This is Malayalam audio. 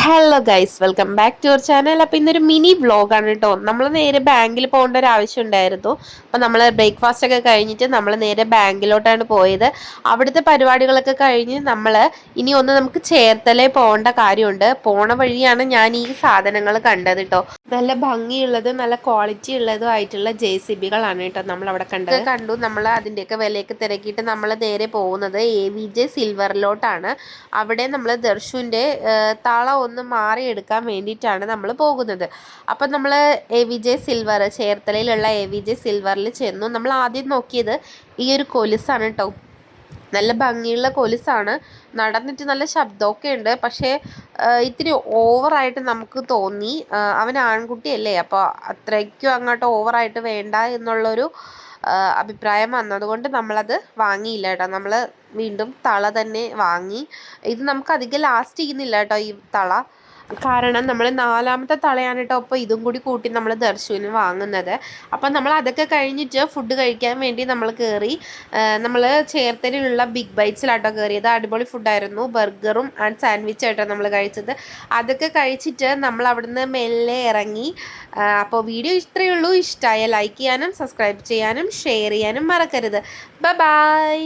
Hello guys, welcome back to our channel. അപ്പോൾ ഇന്നൊരു മിനി വ്ളോഗാണ് കേട്ടോ. നമ്മൾ നേരെ ബാങ്കിൽ പോകേണ്ട ഒരു ആവശ്യം ഉണ്ടായിരുന്നു. അപ്പോൾ നമ്മൾ ബ്രേക്ക്ഫാസ്റ്റ് ഒക്കെ കഴിഞ്ഞിട്ട് നമ്മൾ നേരെ ബാങ്കിലോട്ടാണ് പോയത്. അവിടുത്തെ പരിപാടികളൊക്കെ കഴിഞ്ഞ് ഇനി നമുക്ക് ചേർത്തലയിൽ പോകേണ്ട കാര്യമുണ്ട്. പോണ വഴിയാണ് ഞാൻ ഈ സാധനങ്ങൾ കണ്ടത് കേട്ടോ. നല്ല ഭംഗിയുള്ളതും നല്ല ക്വാളിറ്റി ഉള്ളതും ആയിട്ടുള്ള JCBകളാണ് കേട്ടോ നമ്മൾ അവിടെ കണ്ടു. നമ്മൾ അതിൻ്റെയൊക്കെ വിലയൊക്കെ തിരക്കിയിട്ട് നമ്മൾ നേരെ പോകുന്നത് AVJ സിൽവറിലോട്ടാണ്. അവിടെ നമ്മൾ ദർശുവിൻ്റെ തള ഒന്ന് മാറിയെടുക്കാൻ വേണ്ടിയിട്ടാണ് നമ്മൾ പോകുന്നത്. അപ്പം നമ്മൾ AVJ സിൽവർ, ചേർത്തലയിലുള്ള AVJ സിൽവറിൽ ചെന്നു. നമ്മൾ ആദ്യം നോക്കിയത് ഈ ഒരു കൊലുസാണ് കേട്ടോ. നല്ല ഭംഗിയുള്ള കൊലുസാണ്. നടന്നിട്ട് നല്ല ശബ്ദമൊക്കെ ഉണ്ട്. പക്ഷേ ഇത്തിരി ഓവറായിട്ട് നമുക്ക് തോന്നി. അവൻ ആൺകുട്ടിയല്ലേ, അപ്പോൾ അത്രയ്ക്കും അങ്ങോട്ട് ഓവറായിട്ട് വേണ്ട എന്നുള്ളൊരു അഭിപ്രായം വന്നതുകൊണ്ട് നമ്മളത് വാങ്ങിയില്ല കേട്ടോ. നമ്മൾ വീണ്ടും തള തന്നെ വാങ്ങി. ഇത് നമുക്ക് അധികം ലാസ്റ്റ് ചെയ്യുന്നില്ല കേട്ടോ ഈ തള. കാരണം നമ്മൾ 4ാമത്തെ തളയാണ് കേട്ടോ. അപ്പോൾ ഇതും കൂടി കൂട്ടി നമ്മൾ ദർശുവിന് വാങ്ങുന്നത്. അപ്പം നമ്മൾ അതൊക്കെ കഴിഞ്ഞിട്ട് ഫുഡ് കഴിക്കാൻ വേണ്ടി നമ്മൾ കയറി. നമ്മൾ ചേർത്തലയിലുള്ള ബിഗ് ബൈറ്റ്സിലാട്ടോ കയറിയത്. അടിപൊളി ഫുഡായിരുന്നു. ബർഗറും ആൻഡ് സാൻഡ്വിച്ചും ആയിട്ടോ നമ്മൾ കഴിച്ചത്. അതൊക്കെ കഴിച്ചിട്ട് നമ്മൾ അവിടുന്ന് മെല്ലെ ഇറങ്ങി. അപ്പോൾ വീഡിയോ ഇത്രയേ ഉള്ളൂ. ഇഷ്ടമായ ലൈക്ക് ചെയ്യാനും സബ്സ്ക്രൈബ് ചെയ്യാനും ഷെയർ ചെയ്യാനും മറക്കരുത്. ബൈ.